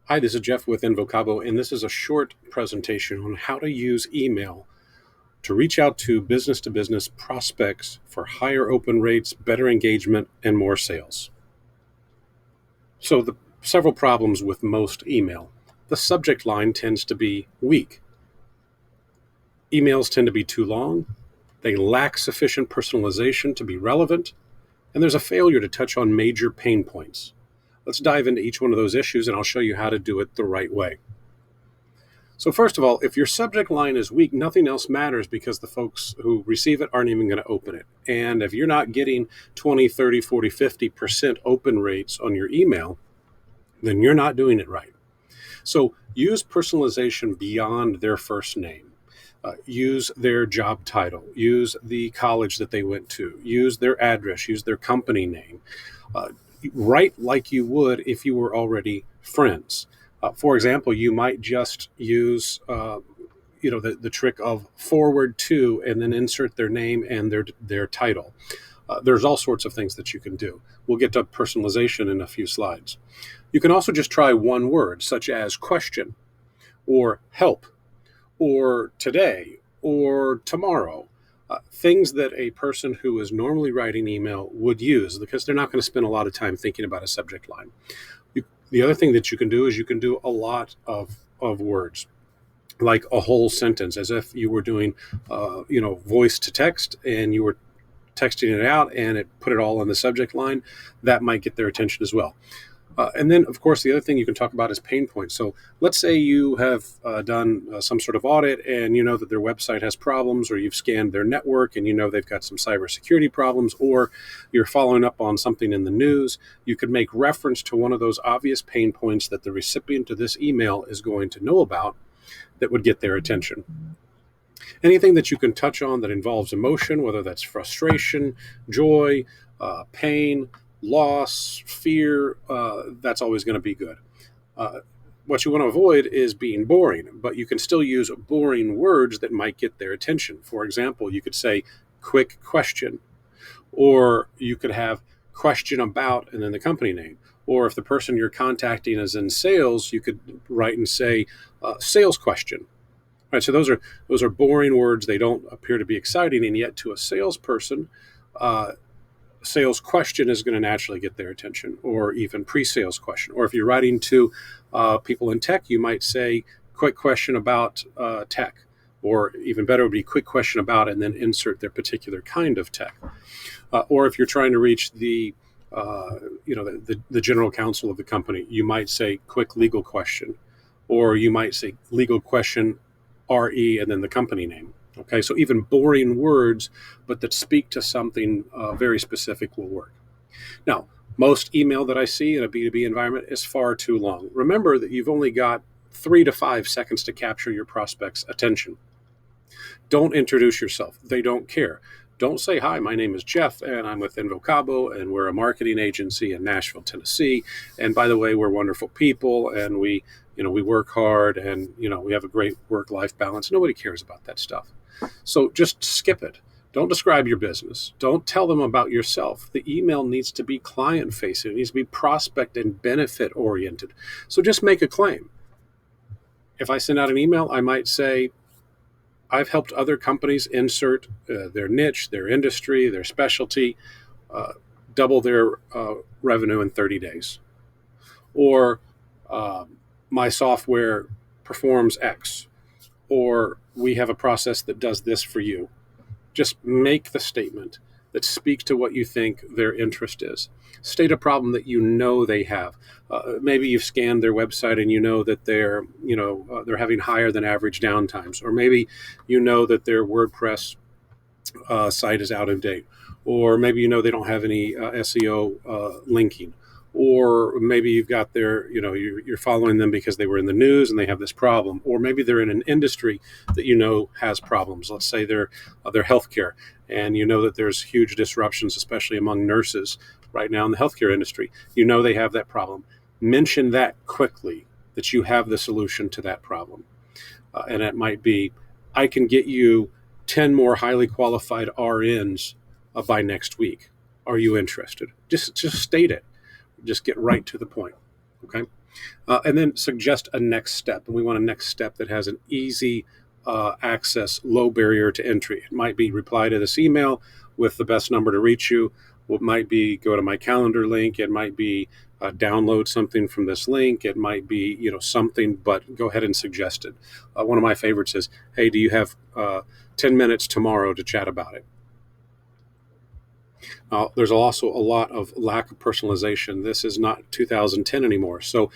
Hi, this is Jeff with Invocabo, and this is a short presentation on how to use email to reach out to business prospects for higher open rates, better engagement, and more sales. So, the several problems with most email. The subject line tends to be weak. Emails tend to be too long. They lack sufficient personalization to be relevant, and there's a failure to touch on major pain points. Let's dive into each one of those issues, and I'll show you how to do it the right way. So first of all, if your subject line is weak, nothing else matters because the folks who receive it aren't even going to open it. And if you're not getting 20, 30, 40, 50% open rates on your email, then you're not doing it right. So use personalization beyond their first name. Use their job title. Use the college that they went to. Use their address. Use their company name. Write like you would if you were already friends. For example, you might just use the trick of forward to and then insert their name and their title. There's all sorts of things that you can do. We'll get to personalization in a few slides. You can also just try one word, such as question, or help, or today, or tomorrow. Things that a person who is normally writing email would use because they're not going to spend a lot of time thinking about a subject line. The other thing that you can do is you can do a lot of words, like a whole sentence, as if you were doing, voice to text and you were texting it out and it put it all on the subject line. That might get their attention as well. And then, of course, the other thing you can talk about is pain points. So let's say you have done some sort of audit and you know that their website has problems, or you've scanned their network and you know they've got some cybersecurity problems, or you're following up on something in the news. You could make reference to one of those obvious pain points that the recipient of this email is going to know about that would get their attention. Anything that you can touch on that involves emotion, whether that's frustration, joy, pain, loss, fear, that's always going to be good. What you want to avoid is being boring, but you can still use boring words that might get their attention. For example, you could say quick question, or you could have question about and then the company name. Or if the person you're contacting is in sales, you could write and say sales question. Right, so those are boring words. They don't appear to be exciting, and yet to a salesperson, sales question is going to naturally get their attention, or even pre-sales question. Or if you're writing to people in tech, you might say quick question about tech, or even better would be quick question about and then insert their particular kind of tech. Or if you're trying to reach the general counsel of the company, you might say quick legal question, or you might say legal question RE and then the company name. Okay, so even boring words, but that speak to something very specific will work. Now, most email that I see in a B2B environment is far too long. Remember that you've only got 3 to 5 seconds to capture your prospect's attention. Don't introduce yourself. They don't care. Don't say, hi, my name is Jeff, and I'm with Invocabo, and we're a marketing agency in Nashville, Tennessee. And by the way, we're wonderful people, and we work hard, and, we have a great work-life balance. Nobody cares about that stuff. So just skip it. Don't describe your business. Don't tell them about yourself. The email needs to be client-facing. It needs to be prospect and benefit-oriented. So just make a claim. If I send out an email, I might say, I've helped other companies insert their niche, their industry, their specialty, double their revenue in 30 days. Or my software performs X. Or we have a process that does this for you. Just make the statement that speaks to what you think their interest is. State a problem that you know they have. Maybe you've scanned their website and you know that they're having higher than average downtimes, or maybe you know that their WordPress site is out of date, or maybe they don't have any SEO linking. Or maybe you've got you're following them because they were in the news and they have this problem. Or maybe they're in an industry that has problems. Let's say they're healthcare, and that there's huge disruptions, especially among nurses right now in the healthcare industry. They have that problem. Mention that quickly, that you have the solution to that problem. And it might be, I can get you 10 more highly qualified RNs by next week. Are you interested? Just state it. Just get right to the point. Okay. And then suggest a next step. And we want a next step that has an easy access, low barrier to entry. It might be reply to this email with the best number to reach you. It might be go to my calendar link. It might be download something from this link. It might be something, but go ahead and suggest it. One of my favorites is, hey, do you have 10 minutes tomorrow to chat about it? There's also a lot of lack of personalization. This is not 2010 anymore. So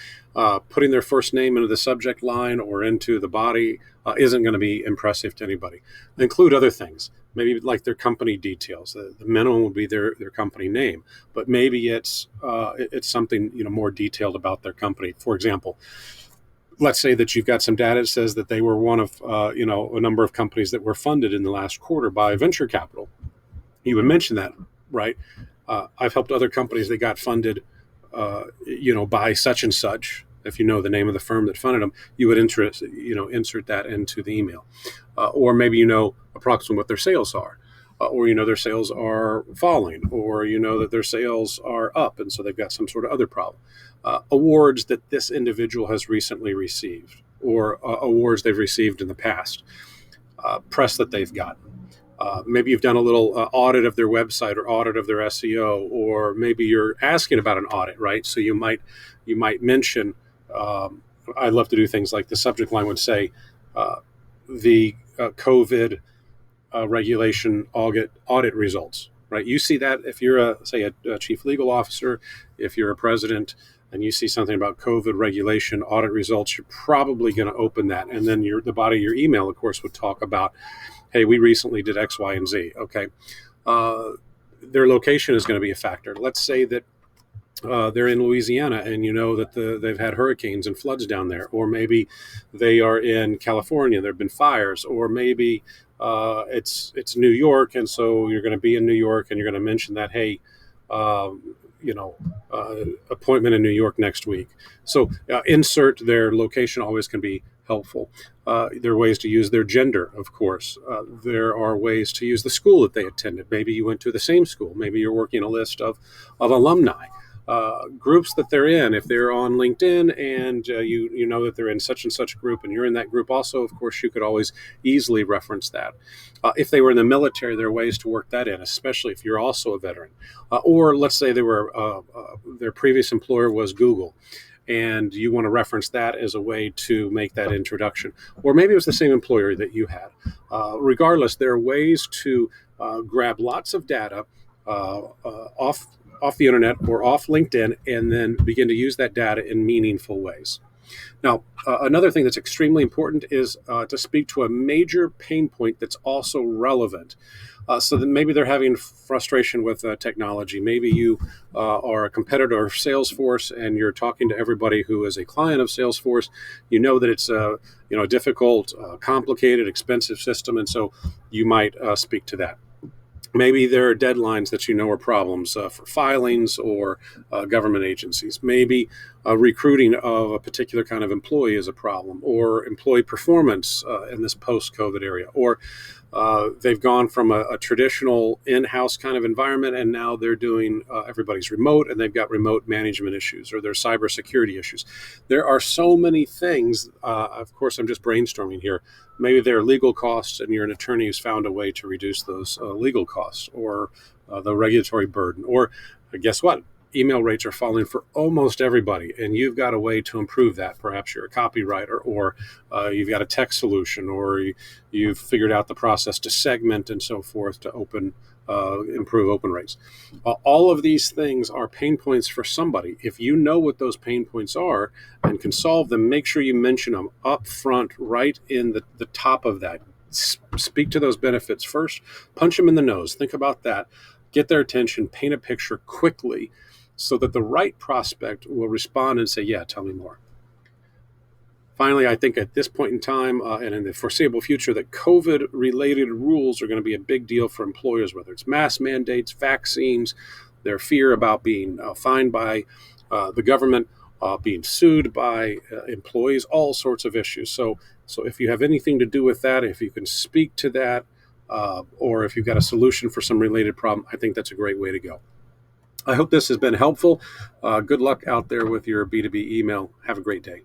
putting their first name into the subject line or into the body isn't going to be impressive to anybody. Include other things, maybe like their company details. The minimum would be their company name, but maybe it's something more detailed about their company. For example, let's say that you've got some data that says that they were one of a number of companies that were funded in the last quarter by venture capital. You would mention that, right? I've helped other companies that got funded, by such and such. If you know the name of the firm that funded them, you would insert that into the email, or maybe approximately what their sales are, or their sales are falling, or that their sales are up, and so they've got some sort of other problem. Awards that this individual has recently received, or awards they've received in the past, press that they've gotten. Maybe you've done a little audit of their website or audit of their SEO, or maybe you're asking about an audit, right? So you might mention. I love to do things like the subject line would say, the COVID regulation audit results, right? You see that if you're a chief legal officer, if you're a president, and you see something about COVID regulation audit results, you're probably going to open that, and then the body of your email, of course, would talk about, hey, we recently did X, Y, and Z. Okay. Their location is going to be a factor. Let's say that they're in Louisiana, and that they've had hurricanes and floods down there, or maybe they are in California, there have been fires, or maybe it's New York, and so you're going to be in New York, and you're going to mention that, hey, appointment in New York next week. So insert their location always can be helpful. There are ways to use their gender, of course. There are ways to use the school that they attended. Maybe you went to the same school. Maybe you're working a list of alumni. Groups that they're in. If they're on LinkedIn and you know that they're in such and such group and you're in that group also, of course, you could always easily reference that. If they were in the military, there are ways to work that in, especially if you're also a veteran. Or let's say they were their previous employer was Google, and you want to reference that as a way to make that introduction. Or maybe it was the same employer that you had. Regardless, there are ways to grab lots of data off the internet or off LinkedIn, and then begin to use that data in meaningful ways. Now, another thing that's extremely important is to speak to a major pain point that's also relevant. So that maybe they're having frustration with technology. Maybe you are a competitor of Salesforce, and you're talking to everybody who is a client of Salesforce. You know that it's a difficult, complicated, expensive system, and so you might speak to that. Maybe there are deadlines that are problems for filings or government agencies. Maybe recruiting of a particular kind of employee is a problem, or employee performance in this post-COVID area, or they've gone from a traditional in-house kind of environment, and now they're doing everybody's remote, and they've got remote management issues, or there's cybersecurity issues. There are so many things. Of course, I'm just brainstorming here. Maybe there are legal costs, and you're an attorney who's found a way to reduce those legal costs, or the regulatory burden. Or guess what? Email rates are falling for almost everybody, and you've got a way to improve that. Perhaps you're a copywriter, or you've got a tech solution, or you've figured out the process to segment and so forth to improve open rates. All of these things are pain points for somebody. If you know what those pain points are and can solve them, make sure you mention them up front, right in the top of that. Speak to those benefits first, punch them in the nose. Think about that. Get their attention, paint a picture quickly, so that the right prospect will respond and say, yeah, tell me more. Finally, I think at this point in time and in the foreseeable future, that COVID-related rules are going to be a big deal for employers, whether it's mask mandates, vaccines, their fear about being fined by the government, being sued by employees, all sorts of issues. So if you have anything to do with that, if you can speak to that, or if you've got a solution for some related problem, I think that's a great way to go. I hope this has been helpful. Good luck out there with your B2B email. Have a great day.